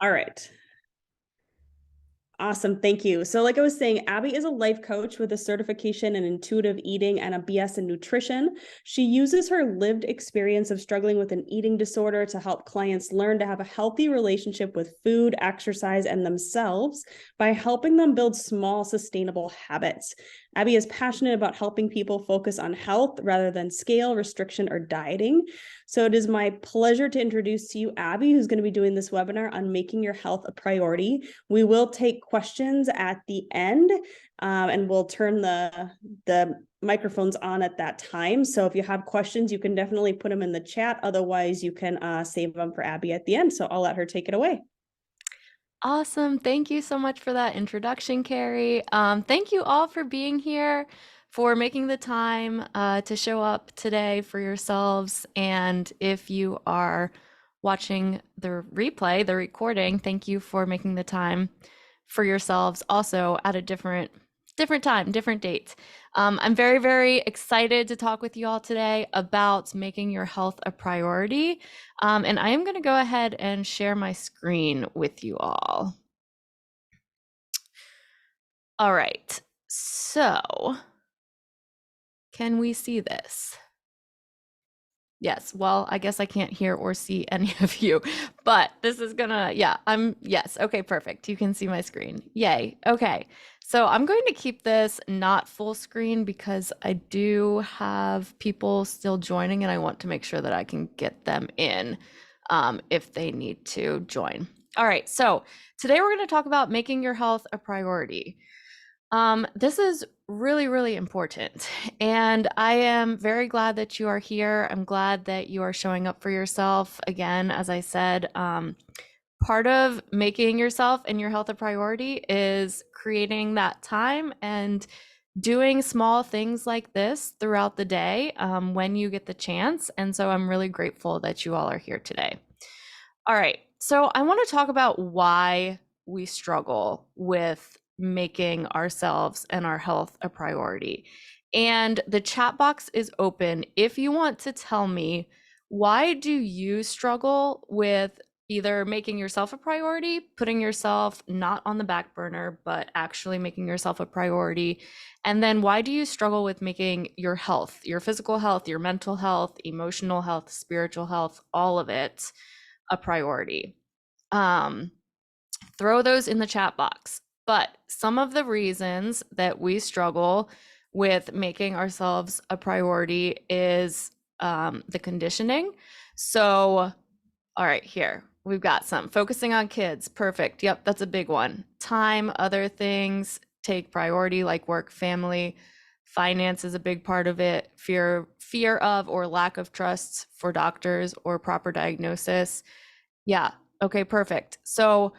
All right. Awesome. Thank you. So, like I was saying, Abby is a life coach with a certification in intuitive eating and a BS in nutrition. She uses her lived experience of struggling with an eating disorder to help clients learn to have a healthy relationship with food, exercise, and themselves by helping them build small, sustainable habits. Abby is passionate about helping people focus on health rather than scale, restriction, or dieting. So it is my pleasure to introduce to you Abby, who's going to be doing this webinar on making your health a priority. We will take questions at the end, and we'll turn the microphones on at that time. So if you have questions, you can definitely put them in the chat. Otherwise, you can save them for Abby at the end. So I'll let her take it away. Awesome. Thank you so much for that introduction, Carrie. Thank you all for being here, for making the time to show up today for yourselves. And if you are watching the replay, the recording, thank you for making the time for yourselves also at a different time, different date. I'm very, very excited to talk with you all today about making your health a priority. And I am going to go ahead and share my screen with you all. All right, so can we see this? Yes, well, I guess I can't hear or see any of you, but this is gonna, yeah, yes, okay, perfect. You can see my screen. Yay, okay. So I'm going to keep this not full screen because I do have people still joining and I want to make sure that I can get them in if they need to join. All right, so today we're gonna talk about making your health a priority. This is really, really important. And I am very glad that you are here. I'm glad that you are showing up for yourself. Again, as I said, part of making yourself and your health a priority is creating that time and doing small things like this throughout the day when you get the chance. And so I'm really grateful that you all are here today. All right. So I want to talk about why we struggle with making ourselves and our health a priority. And the chat box is open. If you want to tell me, why do you struggle with either making yourself a priority, putting yourself not on the back burner, but actually making yourself a priority? And then why do you struggle with making your health, your physical health, your mental health, emotional health, spiritual health, all of it a priority? Throw those in the chat box. But some of the reasons that we struggle with making ourselves a priority is the conditioning. So, all right, here we've got some focusing on kids. Perfect. Yep, that's a big one. Time, other things take priority like work, family. Finance is a big part of it. Fear of or lack of trust for doctors or proper diagnosis. Yeah. Okay, perfect. So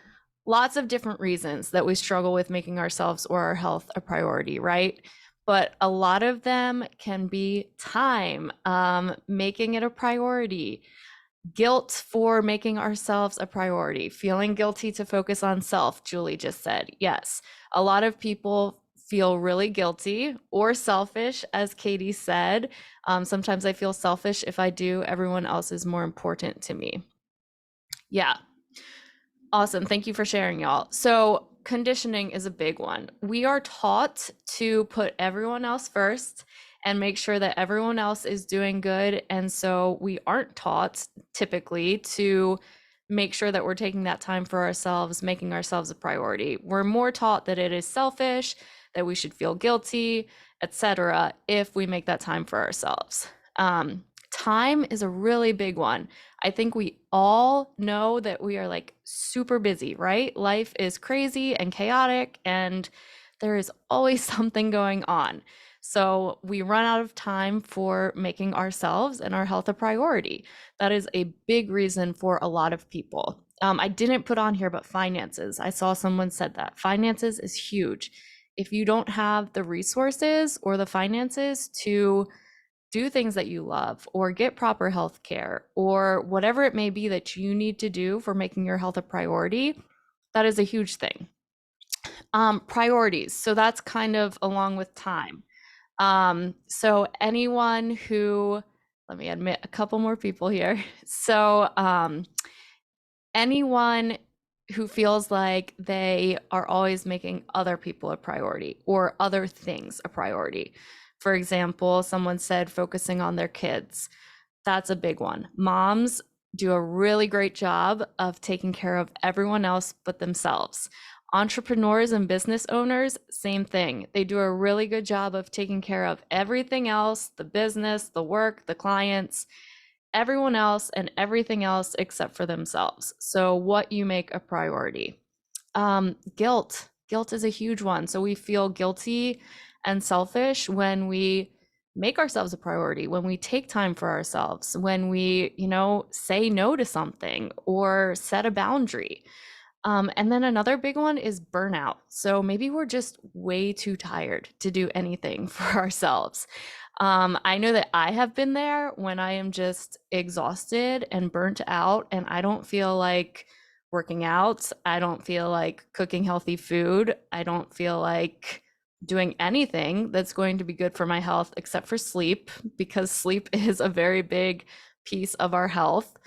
lots of different reasons that we struggle with making ourselves or our health a priority, right? But a lot of them can be time, making it a priority, guilt for making ourselves a priority, feeling guilty to focus on self. Julie just said, yes. A lot of people feel really guilty or selfish, as Katie said. Sometimes I feel selfish if I do, everyone else is more important to me. Yeah. Awesome. Thank you for sharing, y'all. So, conditioning is a big one. We are taught to put everyone else first and make sure that everyone else is doing good. And so, we aren't taught typically to make sure that we're taking that time for ourselves, making ourselves a priority. We're more taught that it is selfish, that we should feel guilty, etc., if we make that time for ourselves. Time is a really big one. I think we all know that we are like super busy, right? Life is crazy and chaotic, and there is always something going on. So we run out of time for making ourselves and our health a priority. That is a big reason for a lot of people. I didn't put on here, but finances. I saw someone said that finances is huge. If you don't have the resources or the finances to do things that you love or get proper health care or whatever it may be that you need to do for making your health a priority, that is a huge thing. Priorities. So that's kind of along with time. So anyone who, let me admit a couple more people here. So anyone who feels like they are always making other people a priority or other things a priority. For example, someone said focusing on their kids. That's a big one. Moms do a really great job of taking care of everyone else but themselves. Entrepreneurs and business owners, same thing. They do a really good job of taking care of everything else, the business, the work, the clients, everyone else and everything else except for themselves. So what you make a priority. Guilt. Guilt is a huge one. So we feel guilty and selfish when we make ourselves a priority, when we take time for ourselves, when we, say no to something or set a boundary. And then another big one is burnout. So maybe we're just way too tired to do anything for ourselves. I know that I have been there when I am just exhausted and burnt out, and I don't feel like working out. I don't feel like cooking healthy food. I don't feel like doing anything that's going to be good for my health except for sleep, because sleep is a very big piece of our health.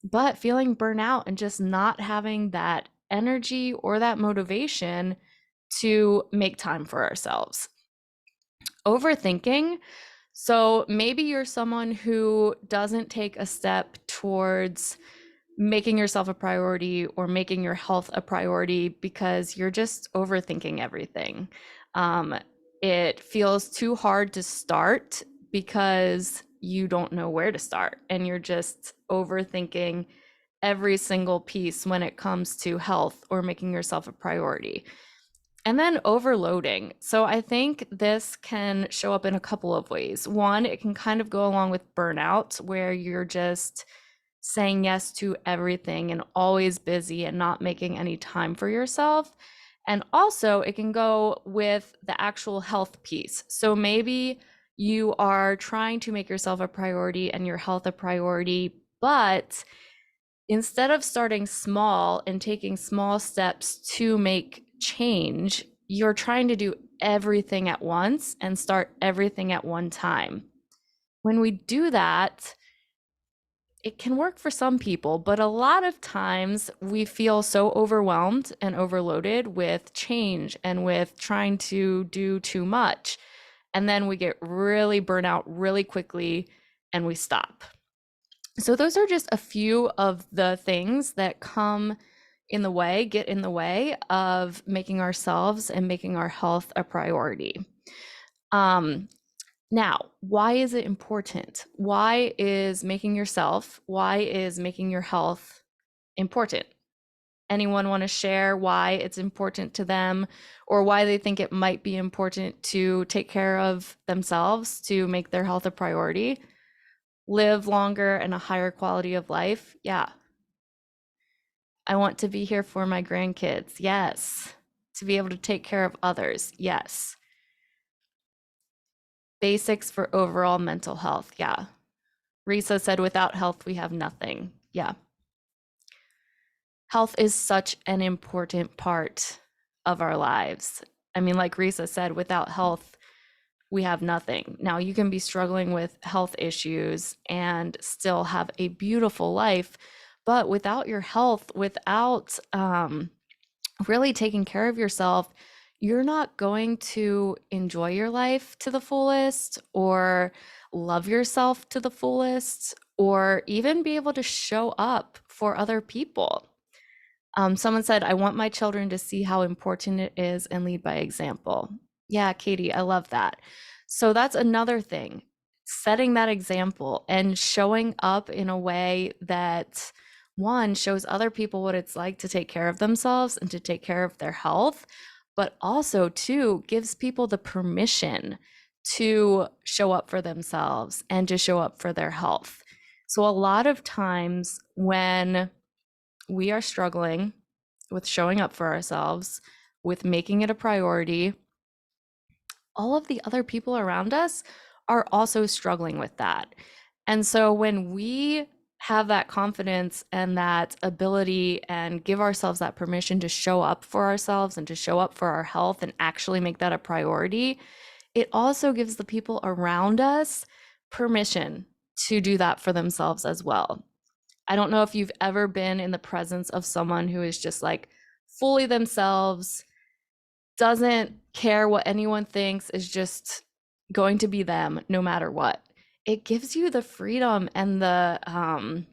But feeling burnout and just not having that energy or that motivation to make time for ourselves. Overthinking. So maybe you're someone who doesn't take a step towards making yourself a priority or making your health a priority because you're just overthinking everything. It feels too hard to start because you don't know where to start, and you're just overthinking every single piece when it comes to health or making yourself a priority. And then overloading. So I think this can show up in a couple of ways. One, it can kind of go along with burnout, where you're just saying yes to everything and always busy and not making any time for yourself. And also, it can go with the actual health piece. So maybe you are trying to make yourself a priority and your health a priority, but instead of starting small and taking small steps to make change, you're trying to do everything at once and start everything at one time. When we do that, it can work for some people, but a lot of times we feel so overwhelmed and overloaded with change and with trying to do too much. And then we get really burnt out really quickly and we stop. So those are just a few of the things that get in the way of making ourselves and making our health a priority. Now, why is it important? Why is making your health important? Anyone want to share why it's important to them, or why they think it might be important to take care of themselves, to make their health a priority? Live longer and a higher quality of life? Yeah. I want to be here for my grandkids. Yes. To be able to take care of others. Yes. Basics for overall mental health. Yeah. Risa said, without health, we have nothing. Yeah. Health is such an important part of our lives. I mean, like Risa said, without health, we have nothing. Now, you can be struggling with health issues and still have a beautiful life, but without your health, without really taking care of yourself, you're not going to enjoy your life to the fullest, or love yourself to the fullest, or even be able to show up for other people. Someone said, I want my children to see how important it is and lead by example. Yeah, Katie, I love that. So that's another thing, setting that example and showing up in a way that, one, shows other people what it's like to take care of themselves and to take care of their health, but also, two, gives people the permission to show up for themselves and to show up for their health. So a lot of times when we are struggling with showing up for ourselves, with making it a priority, all of the other people around us are also struggling with that. And so when we have that confidence and that ability and give ourselves that permission to show up for ourselves and to show up for our health and actually make that a priority, it also gives the people around us permission to do that for themselves as well. I don't know if you've ever been in the presence of someone who is just like fully themselves, doesn't care what anyone thinks, is just going to be them no matter what. It gives you the freedom and the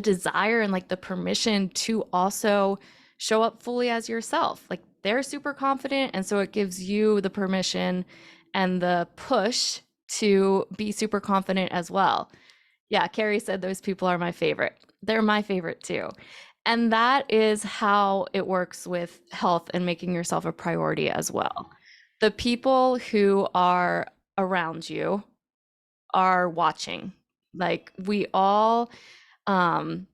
desire and like the permission to also show up fully as yourself. Like they're super confident, and so it gives you the permission and the push to be super confident as well. Yeah, Carrie said those people are my favorite. They're my favorite too. And that is how it works with health and making yourself a priority as well. The people who are around you are watching. Like um,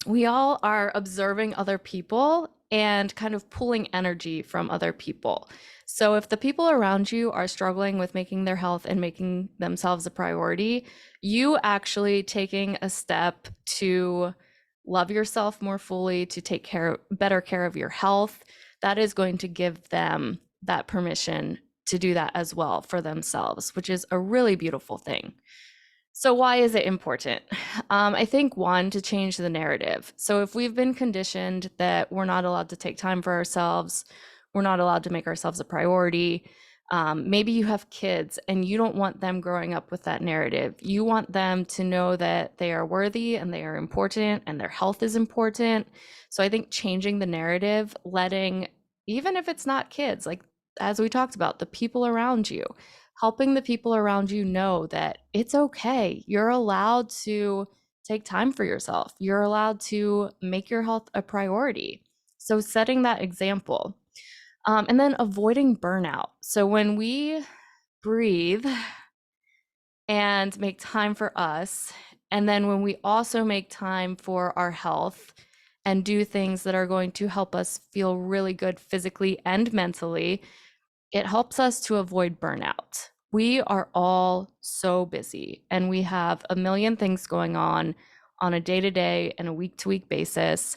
we all are observing other people and kind of pulling energy from other people. So if the people around you are struggling with making their health and making themselves a priority, you actually taking a step to love yourself more fully, to take better care of your health, that is going to give them that permission to do that as well for themselves, which is a really beautiful thing. So why is it important? I think one, to change the narrative. So if we've been conditioned that we're not allowed to take time for ourselves, we're not allowed to make ourselves a priority. Maybe you have kids and you don't want them growing up with that narrative. You want them to know that they are worthy and they are important and their health is important. So I think changing the narrative, letting, even if it's not kids, like as we talked about, the people around you, helping the people around you know that it's okay. You're allowed to take time for yourself. You're allowed to make your health a priority. So setting that example. And then avoiding burnout. So when we breathe and make time for us, and then when we also make time for our health and do things that are going to help us feel really good physically and mentally, it helps us to avoid burnout. We are all so busy and we have a million things going on a day-to-day and a week-to-week basis.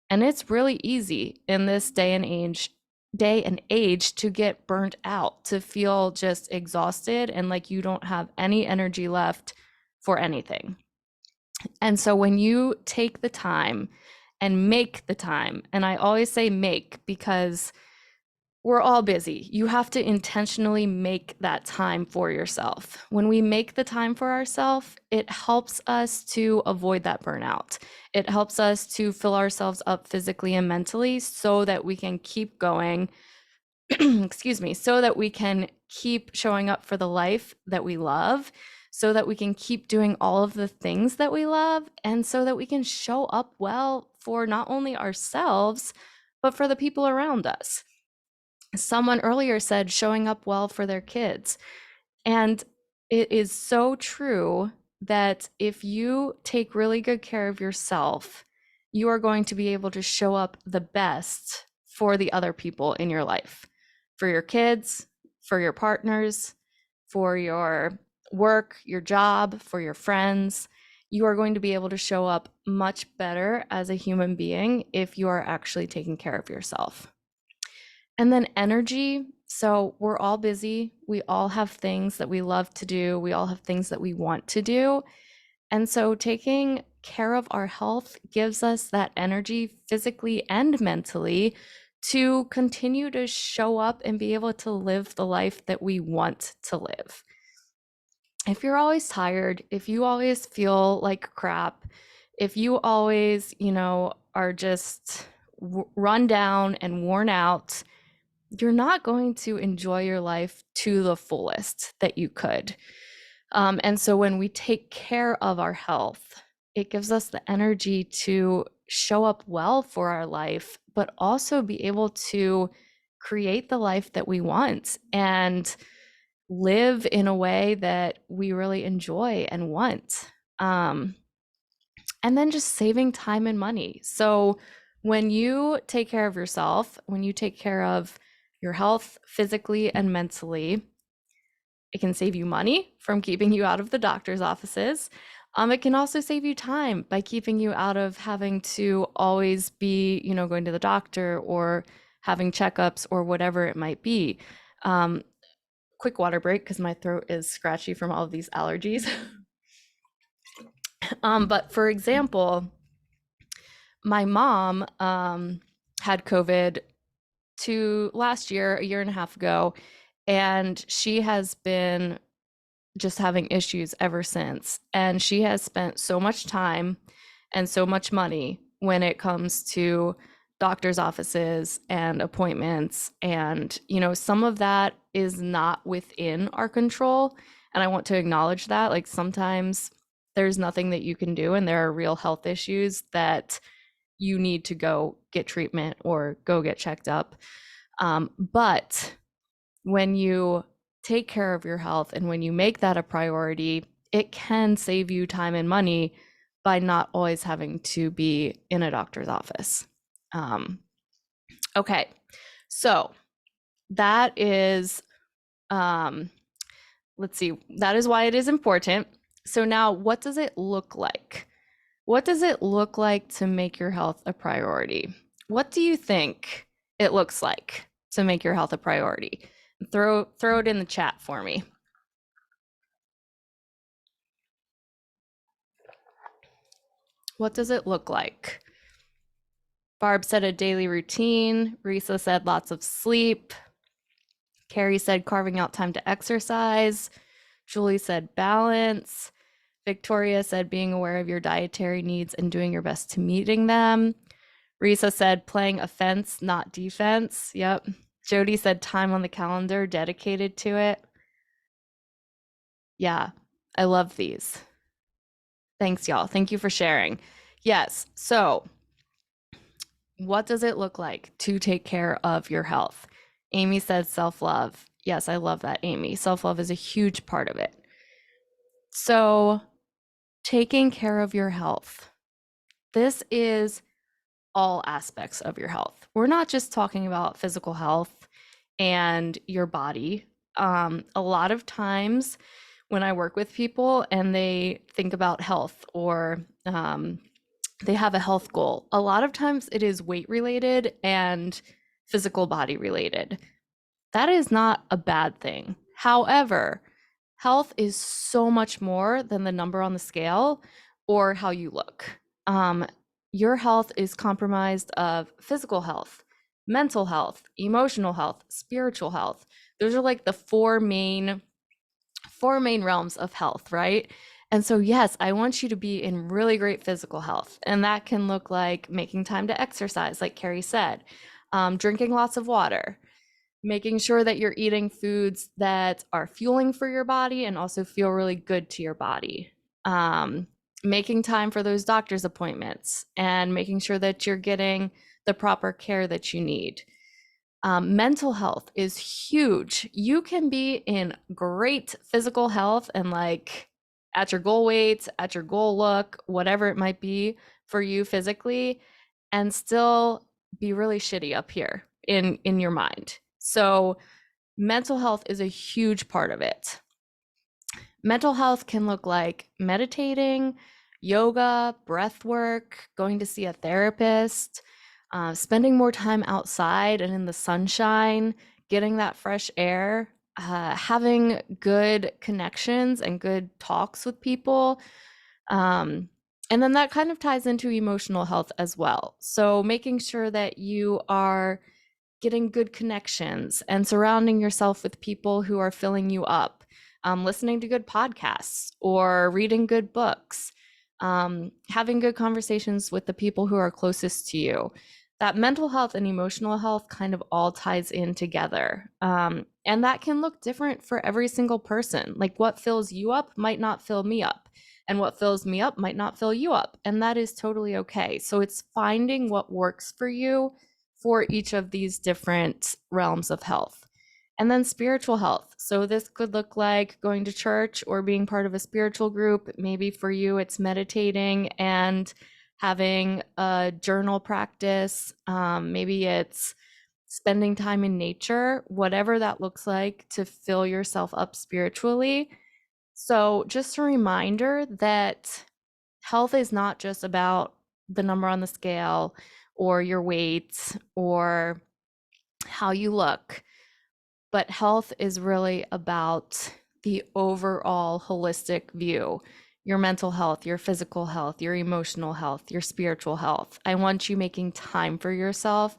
And it's really easy in this day and age to get burnt out, to feel just exhausted and like you don't have any energy left for anything. And so when you take the time and make the time, and I always say make because we're all busy. You have to intentionally make that time for yourself. When we make the time for ourselves, it helps us to avoid that burnout. It helps us to fill ourselves up physically and mentally so that we can keep going, excuse me, so that we can keep showing up for the life that we love, so that we can keep doing all of the things that we love, and so that we can show up well for not only ourselves, but for the people around us. Someone earlier said showing up well for their kids. And it is so true that if you take really good care of yourself, you are going to be able to show up the best for the other people in your life, for your kids, for your partners, for your work, your job, for your friends. You are going to be able to show up much better as a human being if you are actually taking care of yourself. And then energy. So we're all busy. We all have things that we love to do. We all have things that we want to do. And so taking care of our health gives us that energy physically and mentally to continue to show up and be able to live the life that we want to live. If you're always tired, if you always feel like crap, if you always, are just run down and worn out, you're not going to enjoy your life to the fullest that you could. And so when we take care of our health, it gives us the energy to show up well for our life, but also be able to create the life that we want and live in a way that we really enjoy and want. And then just saving time and money. So when you take care of yourself, when you take care of your health physically and mentally, it can save you money from keeping you out of the doctor's offices. It can also save you time by keeping you out of having to always be, going to the doctor or having checkups or whatever it might be. Quick water break because my throat is scratchy from all of these allergies. But for example, my mom had COVID last year, a year and a half ago, and she has been just having issues ever since. And she has spent so much time and so much money when it comes to doctor's offices and appointments. And, some of that is not within our control. And I want to acknowledge that. Like sometimes there's nothing that you can do, and there are real health issues that you need to go get treatment or go get checked up. But when you take care of your health and when you make that a priority, it can save you time and money by not always having to be in a doctor's office. Okay, so that is, let's see, that is why it is important. So now, what does it look like? What does it look like to make your health a priority? What do you think it looks like to make your health a priority? Throw it in the chat for me. What does it look like? Barb said a daily routine. Risa said lots of sleep. Carrie said carving out time to exercise. Julie said balance. Victoria said being aware of your dietary needs and doing your best to meeting them. Risa said playing offense, not defense. Yep. Jody said time on the calendar dedicated to it. Yeah, I love these. Thanks, y'all. Thank you for sharing. Yes. So, what does it look like to take care of your health? Amy said self-love. Yes, I love that, Amy. Self-love is a huge part of it. So, taking care of your health. This is all aspects of your health. We're not just talking about physical health and your body. A lot of times when I work with people and they think about health or they have a health goal, a lot of times it is weight related and physical body related. That is not a bad thing. However, health is so much more than the number on the scale or how you look. Your health is compromised of physical health, mental health, emotional health, spiritual health. Those are like the four main realms of health, right? And so, yes, I want you to be in really great physical health. And that can look like making time to exercise, like Carrie said, drinking lots of water, making sure that you're eating foods that are fueling for your body and also feel really good to your body. Making time for those doctor's appointments and making sure that you're getting the proper care that you need. Mental health is huge. You can be in great physical health and like at your goal weight, at your goal look, whatever it might be for you physically, and still be really shitty up here in your mind. So mental health is a huge part of it. Mental health can look like meditating, yoga, breath work, going to see a therapist, spending more time outside and in the sunshine, getting that fresh air, having good connections and good talks with people. And then that kind of ties into emotional health as well. So making sure that you are getting good connections and surrounding yourself with people who are filling you up, listening to good podcasts or reading good books, having good conversations with the people who are closest to you. That mental health and emotional health kind of all ties in together. And that can look different for every single person. Like what fills you up might not fill me up, and what fills me up might not fill you up. And that is totally okay. So it's finding what works for you for each of these different realms of health. And then spiritual health. So this could look like going to church or being part of a spiritual group. Maybe for you, it's meditating and having a journal practice. Maybe it's spending time in nature, whatever that looks like to fill yourself up spiritually. So just a reminder that health is not just about the number on the scale or your weight or how you look, but health is really about the overall holistic view. your mental health, your physical health, your emotional health, your spiritual health. I want you making time for yourself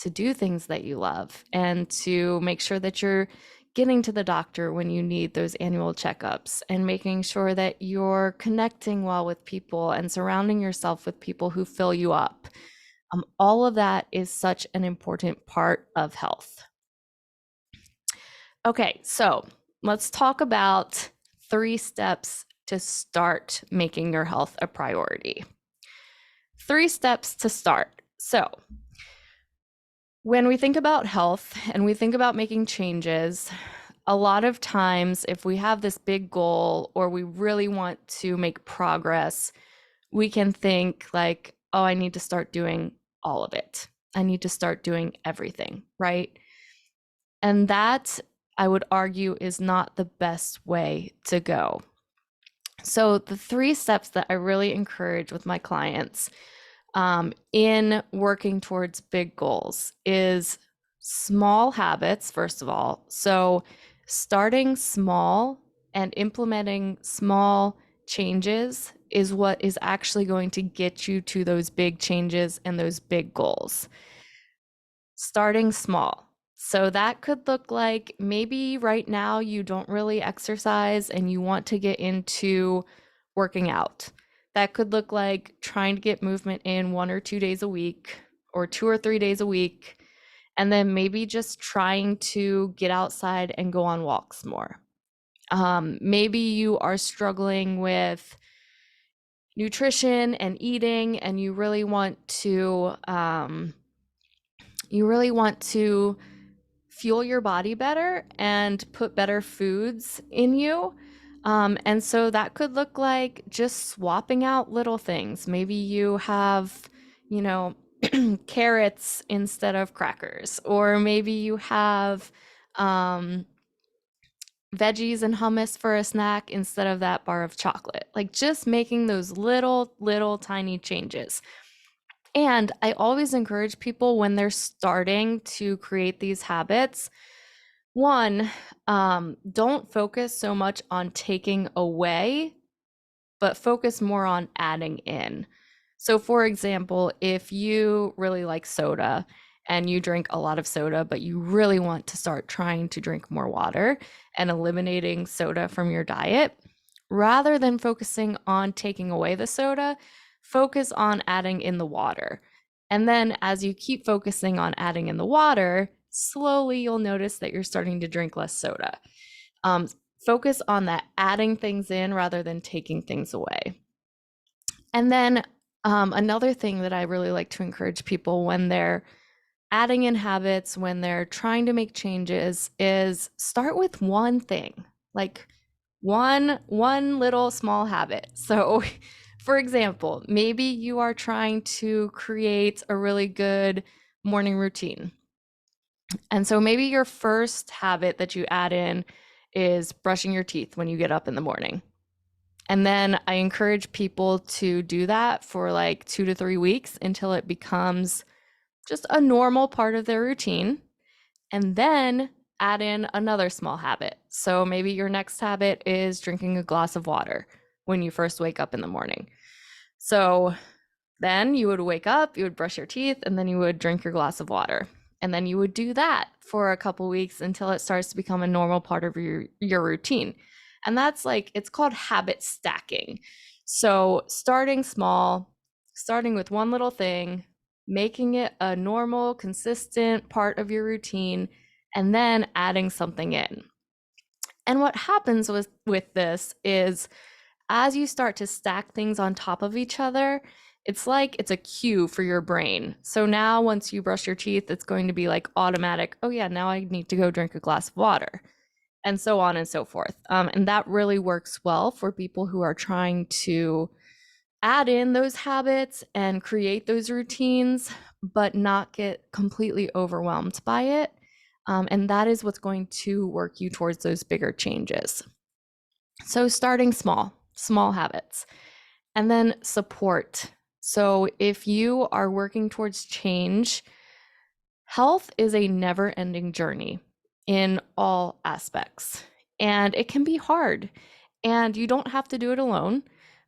to do things that you love and to make sure that you're getting to the doctor when you need those annual checkups and making sure that you're connecting well with people and surrounding yourself with people who fill you up. All of that is such an important part of health. Okay, so let's talk about 3 steps to start making your health a priority. 3 steps to start. So, when we think about health and we think about making changes, a lot of times, if we have this big goal or we really want to make progress, we can think like, oh, I need to start doing all of it. I need to start doing everything, right? And that, I would argue, is not the best way to go. So, the 3 steps that I really encourage with my clients in working towards big goals is small habits, first of all. So, starting small and implementing small changes is what is actually going to get you to those big changes and those big goals. Starting small. So that could look like maybe right now you don't really exercise and you want to get into working out. That could look like trying to get movement in 1 or 2 days a week or 2 or 3 days a week. And then maybe just trying to get outside and go on walks more. Maybe you are struggling with nutrition and eating and you really want to fuel your body better and put better foods in you. And so that could look like just swapping out little things. Maybe you have, carrots instead of crackers, or maybe you have veggies and hummus for a snack instead of that bar of chocolate. Like just making those little tiny changes. And I always encourage people when they're starting to create these habits, one, don't focus so much on taking away, but focus more on adding in. So, for example, if you really like soda and you drink a lot of soda, but you really want to start trying to drink more water and eliminating soda from your diet, rather than focusing on taking away the soda, focus on adding in the water. And then as you keep focusing on adding in the water, slowly you'll notice that you're starting to drink less soda. Focus on that adding things in rather than taking things away. And then another thing that I really like to encourage people when they're adding in habits, when they're trying to make changes, is start with one thing, like one little small habit. So for example, maybe you are trying to create a really good morning routine. And so maybe your first habit that you add in is brushing your teeth when you get up in the morning. And then I encourage people to do that for like 2 to 3 weeks until it becomes just a normal part of their routine. And then add in another small habit. So maybe your next habit is drinking a glass of water when you first wake up in the morning. So then you would wake up, you would brush your teeth, and then you would drink your glass of water. And then you would do that for a couple weeks until it starts to become a normal part of your routine. And that's like, it's called habit stacking. So starting small, starting with one little thing, making it a normal, consistent part of your routine, and then adding something in. And what happens with this is as you start to stack things on top of each other, it's like it's a cue for your brain. So now once you brush your teeth, it's going to be like automatic, oh yeah, now I need to go drink a glass of water, and so on and so forth. And that really works well for people who are trying to add in those habits and create those routines, but not get completely overwhelmed by it. And that is what's going to work you towards those bigger changes. So starting small habits, and then support. So if you are working towards change, health is a never-ending journey in all aspects, and it can be hard, and you don't have to do it alone.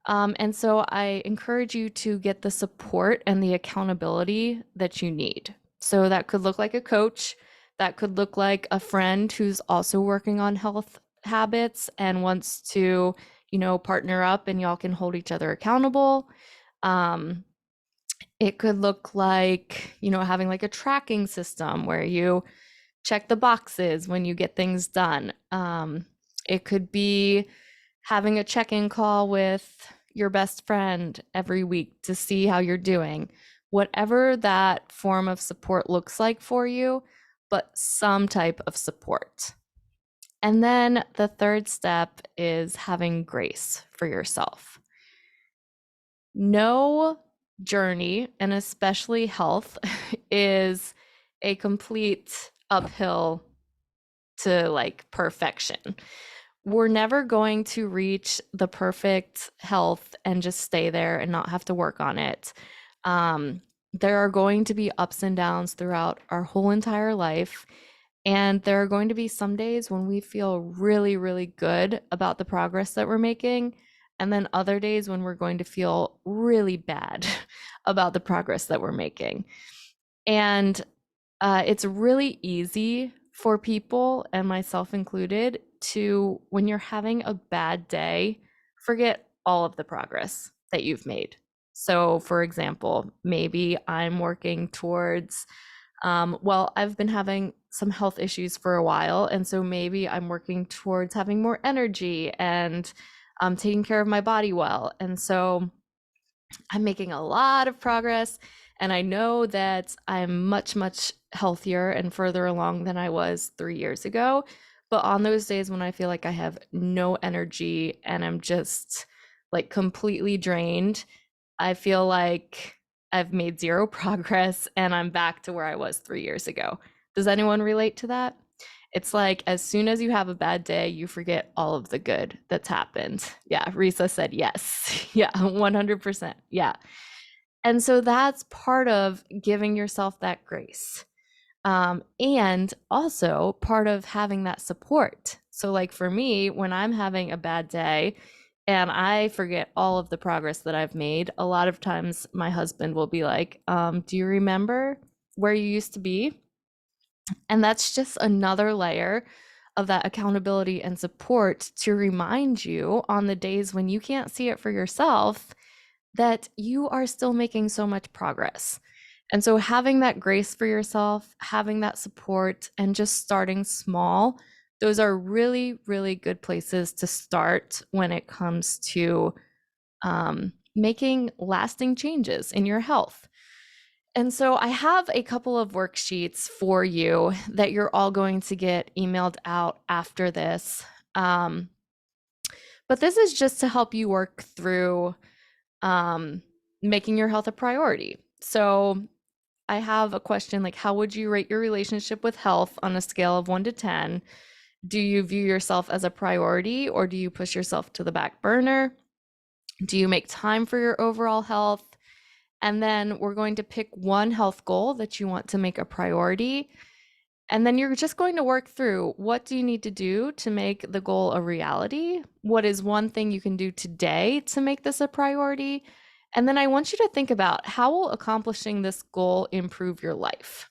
And so I encourage you to get the support and the accountability that you need. So that could look like a coach, that could look like a friend who's also working on health habits and wants to, partner up and y'all can hold each other accountable. Um, it could look like, having like a tracking system where you check the boxes when you get things done. It could be having a check-in call with your best friend every week to see how you're doing. Whatever that form of support looks like for you, but some type of support. And then the third step is having grace for yourself. No journey, and especially health, is a complete uphill to like perfection. We're never going to reach the perfect health and just stay there and not have to work on it. There are going to be ups and downs throughout our whole entire life. And there are going to be some days when we feel really, really good about the progress that we're making. And then other days when we're going to feel really bad about the progress that we're making. And it's really easy for people, and myself included, to, when you're having a bad day, forget all of the progress that you've made. So, for example, maybe I'm working towards, I've been having some health issues for a while, and so maybe I'm working towards having more energy and taking care of my body well. And so I'm making a lot of progress, and I know that I'm much, much healthier and further along than I was 3 years ago. But on those days when I feel like I have no energy and I'm just like completely drained, I feel like I've made zero progress and I'm back to where I was 3 years ago. Does anyone relate to that? It's like as soon as you have a bad day, you forget all of the good that's happened. Yeah, Risa said yes. Yeah, 100%. Yeah. And so that's part of giving yourself that grace. And also part of having that support. So, like for me, when I'm having a bad day and I forget all of the progress that I've made, a lot of times my husband will be like, do you remember where you used to be? And that's just another layer of that accountability and support to remind you on the days when you can't see it for yourself that you are still making so much progress. And so having that grace for yourself, having that support, and just starting small, those are really, really good places to start when it comes to making lasting changes in your health. And so I have a couple of worksheets for you that you're all going to get emailed out after this. But this is just to help you work through making your health a priority. So I have a question like, how would you rate your relationship with health on a scale of 1 to 10? Do you view yourself as a priority or do you push yourself to the back burner? Do you make time for your overall health? And then we're going to pick one health goal that you want to make a priority. And then you're just going to work through, what do you need to do to make the goal a reality? What is one thing you can do today to make this a priority? And then I want you to think about, how will accomplishing this goal improve your life?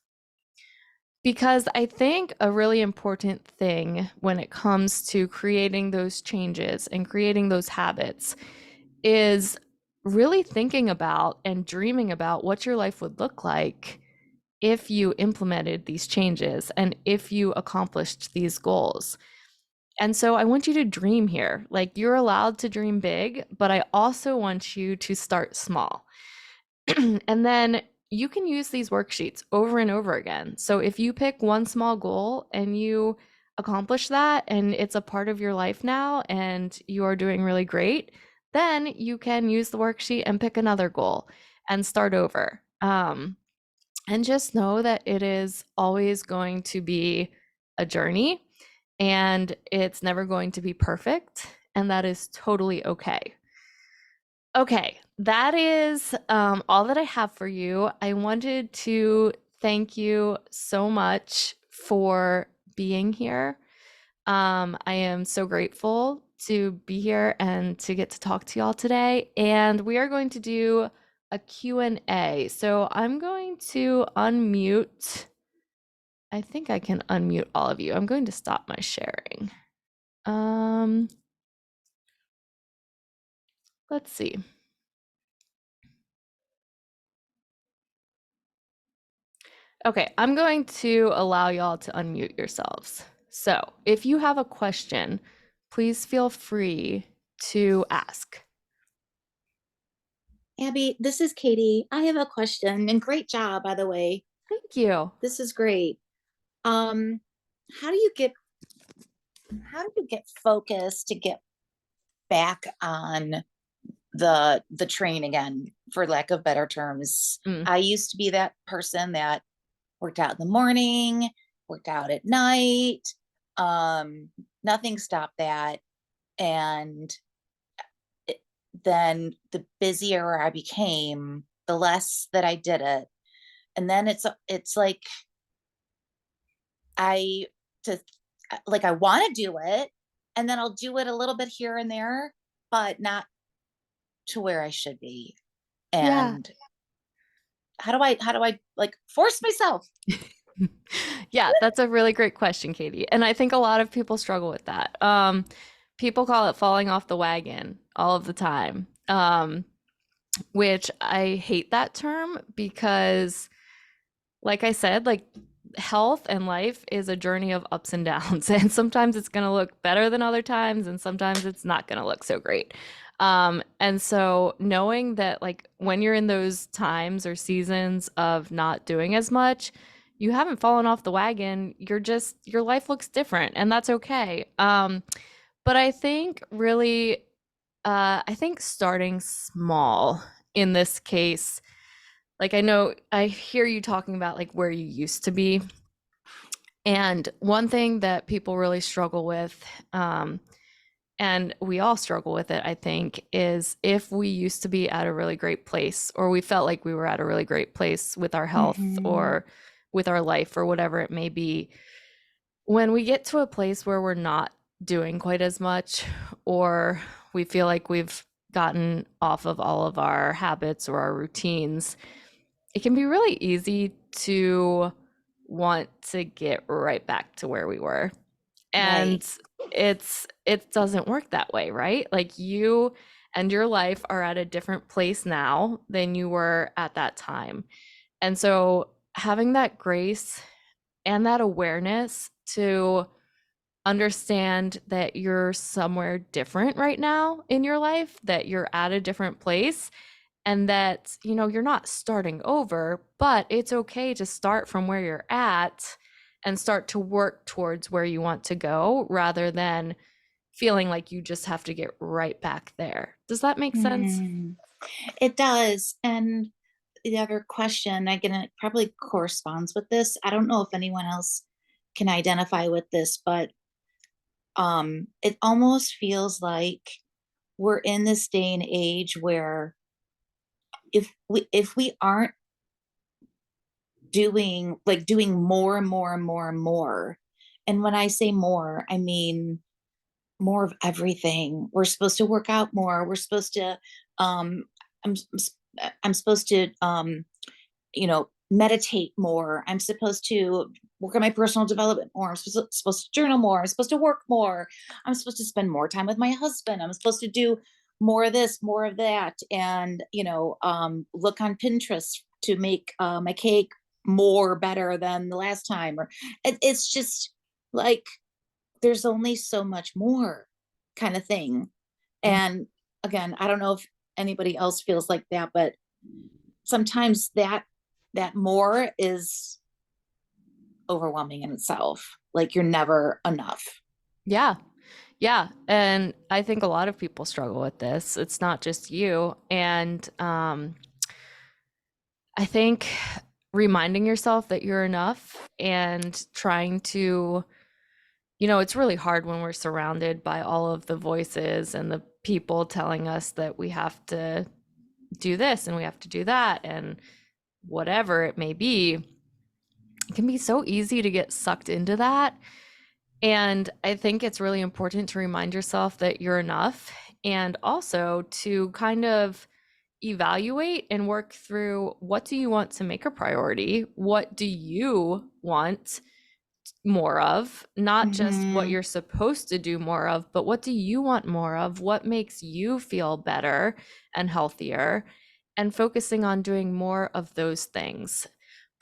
Because I think a really important thing when it comes to creating those changes and creating those habits is really thinking about and dreaming about what your life would look like if you implemented these changes and if you accomplished these goals. And so I want you to dream here. Like, you're allowed to dream big, but I also want you to start small. And then you can use these worksheets over and over again. So if you pick one small goal and you accomplish that and it's a part of your life now and you are doing really great, then you can use the worksheet and pick another goal and start over. And just know that it is always going to be a journey and it's never going to be perfect. And that is totally okay. Okay, that is all that I have for you. I wanted to thank you so much for being here. I am so grateful to be here and to get to talk to y'all today. And we are going to do a Q&A. So I'm going to unmute. I think I can unmute all of you. I'm going to stop my sharing. Let's see. Okay, I'm going to allow y'all to unmute yourselves. So if you have a question, please feel free to ask. Abby, this is Katie. I have a question, and great job, by the way. Thank you. This is great. How do you get focused to get back on the train again, for lack of better terms? I used to be that person that worked out in the morning, worked out at night. Nothing stopped that. And then the busier I became, the less that I did it. And then it's like I want to do it, and then I'll do it a little bit here and there, but not to where I should be. And how do I like force myself? Yeah, that's a really great question, Katie. And I think a lot of people struggle with that. People call it falling off the wagon all of the time, which I hate that term because, like I said, like health and life is a journey of ups and downs. And sometimes it's going to look better than other times, and sometimes it's not going to look so great. And so knowing that, like, when you're in those times or seasons of not doing as much, you haven't fallen off the wagon. Your life looks different, and that's okay. But I think really, I think starting small in this case, like, I hear you talking about like where you used to be. And one thing that people really struggle with, and we all struggle with it, I think, is if we used to be at a really great place, or we felt like we were at a really great place with our health or with our life or whatever it may be, when we get to a place where we're not doing quite as much, or we feel like we've gotten off of all of our habits or our routines, it can be really easy to want to get right back to where we were. And it doesn't work that way, right? Like, you and your life are at a different place now than you were at that time. And so having that grace and that awareness to understand that you're somewhere different right now in your life, that you're at a different place, and that, you're not starting over, but it's okay to start from where you're at and start to work towards where you want to go, rather than feeling like you just have to get right back there. Does that make sense? It does. And the other question, it probably corresponds with this. I don't know if anyone else can identify with this, but it almost feels like we're in this day and age where if we aren't doing more and more and more and more, and when I say more, I mean more of everything. We're supposed to work out more. We're supposed to um I'm I'm supposed to meditate more. I'm supposed to work on my personal development more. I'm supposed to journal more. I'm supposed to work more. I'm supposed to spend more time with my husband. I'm supposed to do more of this, more of that, and look on Pinterest to make my cake more better than the last time. Or it's just like there's only so much more, kind of thing. And again, I don't know if anybody else feels like that, but sometimes that more is overwhelming in itself. Like, you're never enough. Yeah. Yeah. And I think a lot of people struggle with this. It's not just you. And I think reminding yourself that you're enough and trying to, it's really hard when we're surrounded by all of the voices and the people telling us that we have to do this and we have to do that and whatever it may be. It can be so easy to get sucked into that. And I think it's really important to remind yourself that you're enough, and also to kind of evaluate and work through, what do you want to make a priority? What do you want more of? Not just what Mhm. you're supposed to do more of, but what do you want more of? What makes you feel better and healthier? And focusing on doing more of those things.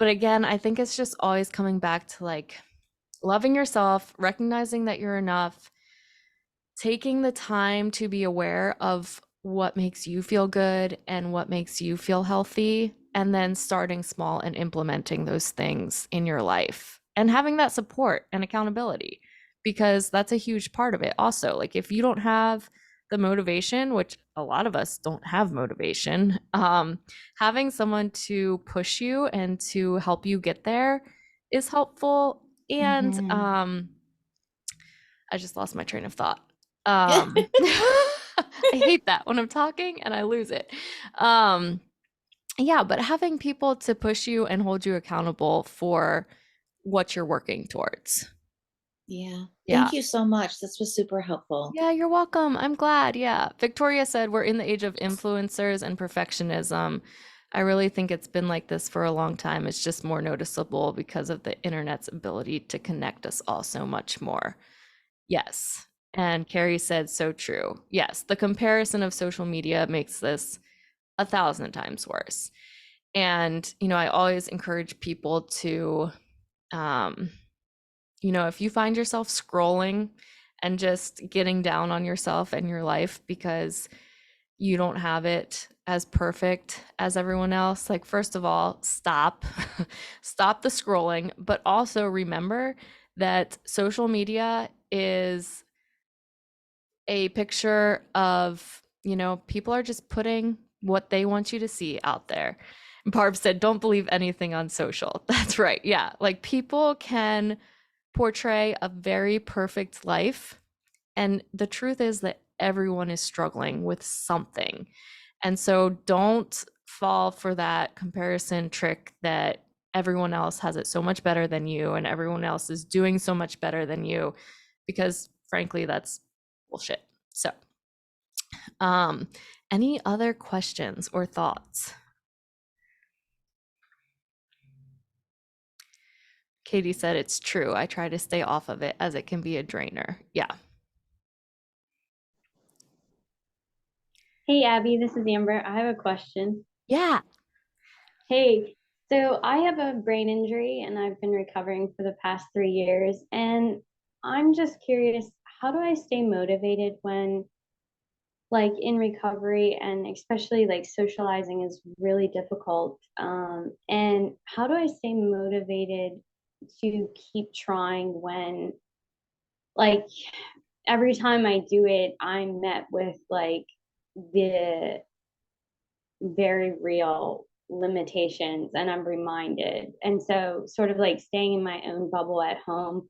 But again, I think it's just always coming back to like loving yourself, recognizing that you're enough, taking the time to be aware of what makes you feel good and what makes you feel healthy, and then starting small and implementing those things in your life and having that support and accountability, because that's a huge part of it. Also, like if you don't have the motivation, which a lot of us don't have motivation, having someone to push you and to help you get there is helpful. And Mhm. I just lost my train of thought. I hate that when I'm talking and I lose it. Um, yeah, but having people to push you and hold you accountable for what you're working towards. Yeah. Yeah. Thank you so much. This was super helpful. Yeah, you're welcome. I'm glad. Yeah. Victoria said we're in the age of influencers and perfectionism. I really think it's been like this for a long time. It's just more noticeable because of the internet's ability to connect us all so much more. Yes. And Carrie said, so true. Yes, the comparison of social media makes this 1,000 times worse. And, I always encourage people to, um, if you find yourself scrolling and just getting down on yourself and your life because you don't have it as perfect as everyone else, like, first of all, stop, stop the scrolling, but also remember that social media is a picture of, people are just putting what they want you to see out there. And Barb said, don't believe anything on social. That's right. Yeah. Like people can portray a very perfect life. And the truth is that everyone is struggling with something. And so don't fall for that comparison trick that everyone else has it so much better than you and everyone else is doing so much better than you, because frankly, that's bullshit. So, um, any other questions or thoughts? Katie said it's true. I try to stay off of it as it can be a drainer. Yeah. Hey Abby, this is Amber. I have a question. Yeah. Hey, so I have a brain injury and I've been recovering for the past 3 years. And I'm just curious, how do I stay motivated when, like, in recovery and especially like socializing is really difficult? And how do I stay motivated to keep trying when, like, every time I do it, I'm met with like the very real limitations and I'm reminded. And so, sort of like staying in my own bubble at home,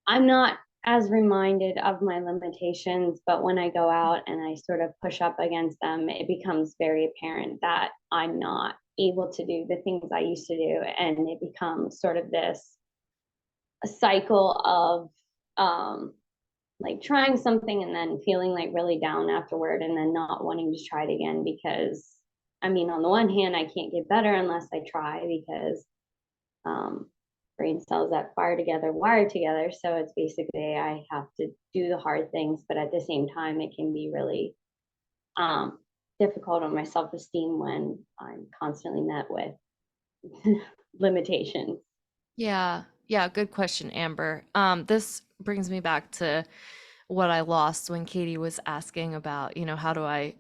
I'm not as reminded of my limitations, but when I go out and I sort of push up against them, it becomes very apparent that I'm not able to do the things I used to do. And it becomes sort of this a cycle of like trying something and then feeling like really down afterward and then not wanting to try it again because I mean on the one hand I can't get better unless I try because um, brain cells that fire together wire together, so it's basically I have to do the hard things, but at the same time it can be really um, difficult on my self-esteem when I'm constantly met with limitations. Yeah. Yeah. Good question, Amber. This brings me back to what I lost when Katie was asking about, how do I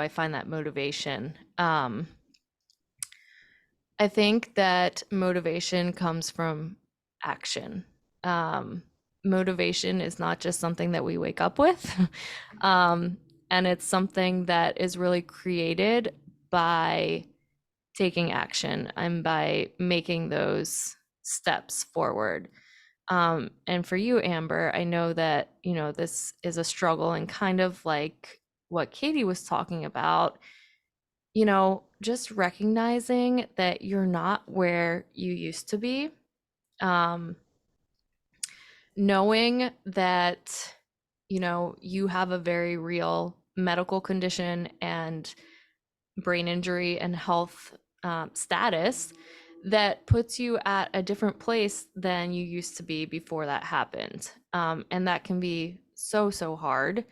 find that motivation? I think that motivation comes from action. Um, Motivation is not just something that we wake up with, um, and it's something that is really created by taking action and by making those steps forward. And for you, Amber, I know that, this is a struggle and kind of like what Katie was talking about, just recognizing that you're not where you used to be. Um, knowing that, you have a very real medical condition and brain injury and health status that puts you at a different place than you used to be before that happened. And that can be so, so hard.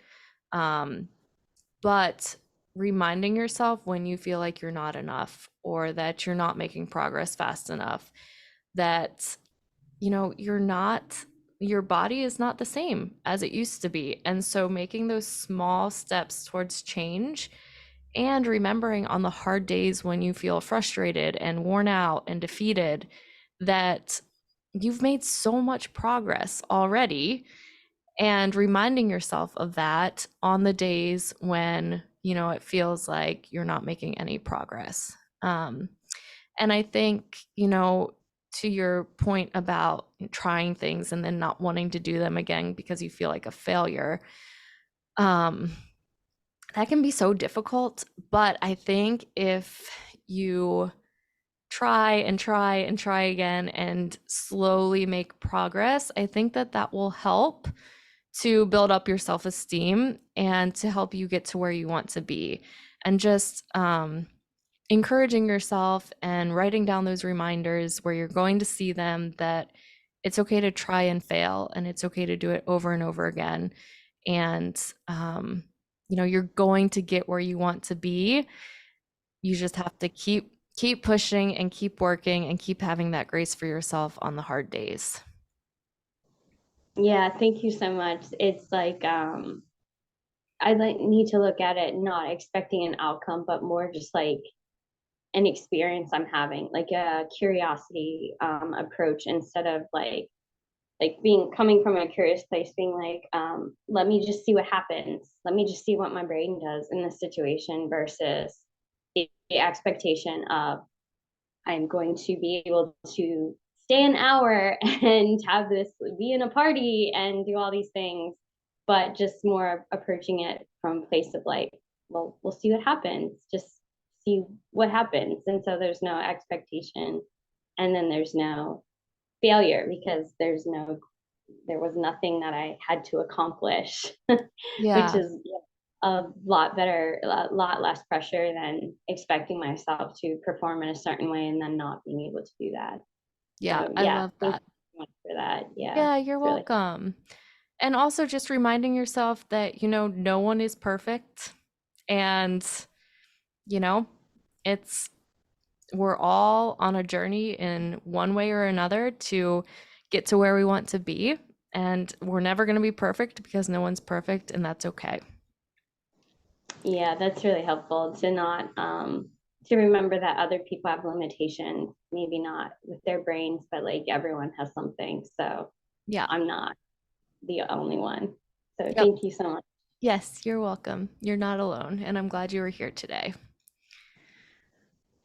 But reminding yourself when you feel like you're not enough or that you're not making progress fast enough, that, your body is not the same as it used to be. And so making those small steps towards change and remembering on the hard days when you feel frustrated and worn out and defeated that you've made so much progress already, and reminding yourself of that on the days when, it feels like you're not making any progress. And I think, to your point about trying things and then not wanting to do them again because you feel like a failure, that can be so difficult. But I think if you try and try and try again and slowly make progress, I think that will help to build up your self-esteem and to help you get to where you want to be. And just encouraging yourself and writing down those reminders where you're going to see them, that it's okay to try and fail and it's okay to do it over and over again. And, you're going to get where you want to be. You just have to keep pushing and keep working and keep having that grace for yourself on the hard days. Yeah, thank you so much. It's like I need to look at it not expecting an outcome, but more just like an experience I'm having, like a curiosity approach, instead of like coming from a curious place, being like, let me just see what happens. Let me just see what my brain does in this situation, versus the expectation of I'm going to be able to stay an hour and have this, be in a party and do all these things, but just more approaching it from a place of like, well, we'll see what happens. Just see what happens. And so there's no expectation, and then there's no failure because there was nothing that I had to accomplish, which is a lot better, a lot less pressure than expecting myself to perform in a certain way and then not being able to do that. Yeah, So I love thank that. you so much for that. Yeah, you're It's really welcome. And also just reminding yourself that, no one is perfect. And, you know, it's, we're all on a journey in one way or another to get to where we want to be. And we're never going to be perfect because no one's perfect, and that's okay. yeah, that's really helpful to not to remember that other people have limitations, maybe not with their brains, but like everyone has something. So Yeah. I'm not the only one. So Yep. thank you so much. Yes, you're welcome. You're not alone, and I'm glad you were here today.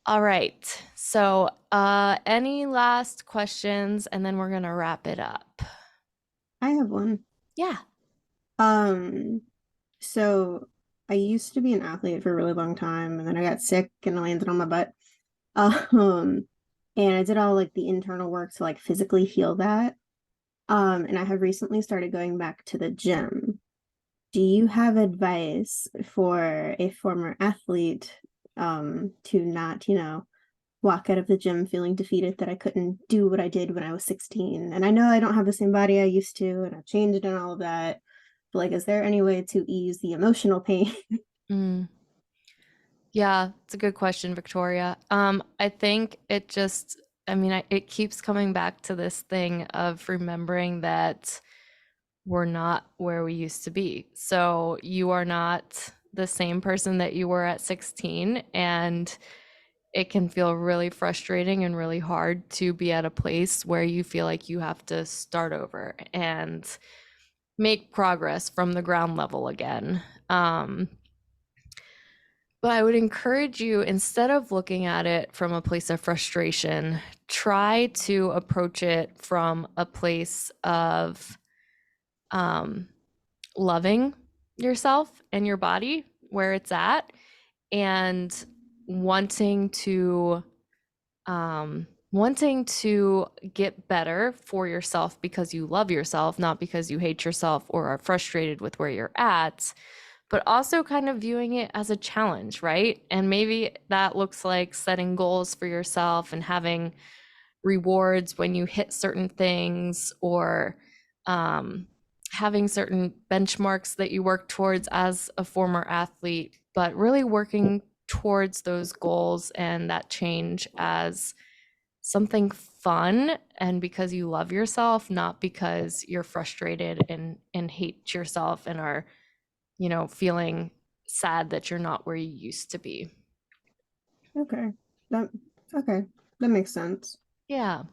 All right. So, any last questions, and then we're going to wrap it up. I have one. Yeah. So I used to be an athlete for a really long time, and then I got sick and I landed on my butt. And I did all like the internal work to like physically heal that. And I have recently started going back to the gym. Do you have advice for a former athlete to not, walk out of the gym feeling defeated that I couldn't do what I did when I was 16? And I know I don't have the same body I used to, and I've changed and all of that. But like, is there any way to ease the emotional pain? Yeah, it's a good question, Victoria. I think it keeps coming back to this thing of remembering that we're not where we used to be. So you are not the same person that you were at 16, and it can feel really frustrating and really hard to be at a place where you feel like you have to start over and make progress from the ground level again. But I would encourage you, instead of looking at it from a place of frustration, try to approach it from a place of loving yourself and your body where it's at, and wanting to wanting to get better for yourself because you love yourself, not because you hate yourself or are frustrated with where you're at, but also kind of viewing it as a challenge, right? And maybe that looks like setting goals for yourself and having rewards when you hit certain things, or having certain benchmarks that you work towards as a former athlete, but really working towards those goals and that change as something fun and because you love yourself, not because you're frustrated and hate yourself and are, feeling sad that you're not where you used to be. Okay. That okay. That makes sense. Yeah.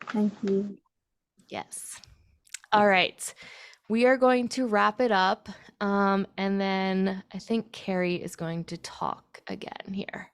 Thank you. Yes. All right. We are going to wrap it up. And then I think Carrie is going to talk again here.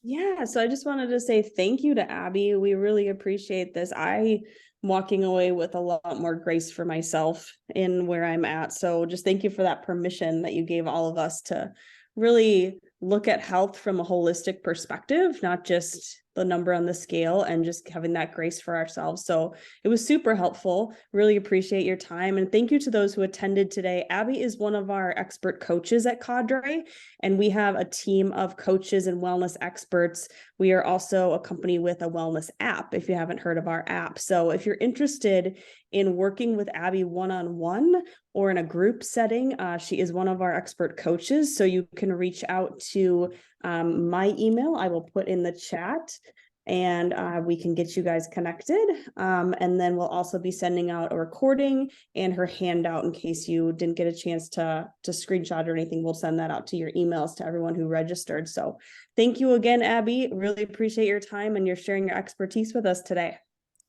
Yeah, so I just wanted to say thank you to Abby. We really appreciate this. I'm walking away with a lot more grace for myself in where I'm at. So just thank you for that permission that you gave all of us to really look at health from a holistic perspective, not just the number on the scale, and just having that grace for ourselves. So it was super helpful. Really appreciate your time. And thank you to those who attended today. Abby is one of our expert coaches at Cadre, and we have a team of coaches and wellness experts. We are also a company with a wellness app, if you haven't heard of our app. So if you're interested in working with Abby one-on-one or in a group setting, she is one of our expert coaches. So you can reach out to my email. I will put in the chat, and we can get you guys connected. And then we'll also be sending out a recording and her handout in case you didn't get a chance to screenshot or anything. We'll send that out to your emails to everyone who registered. So thank you again, Abby. Really appreciate your time and your sharing your expertise with us today.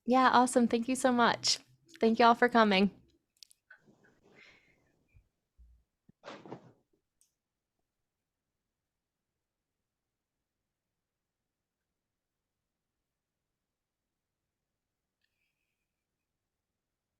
Yeah, awesome. Thank you so much. Thank you all for coming.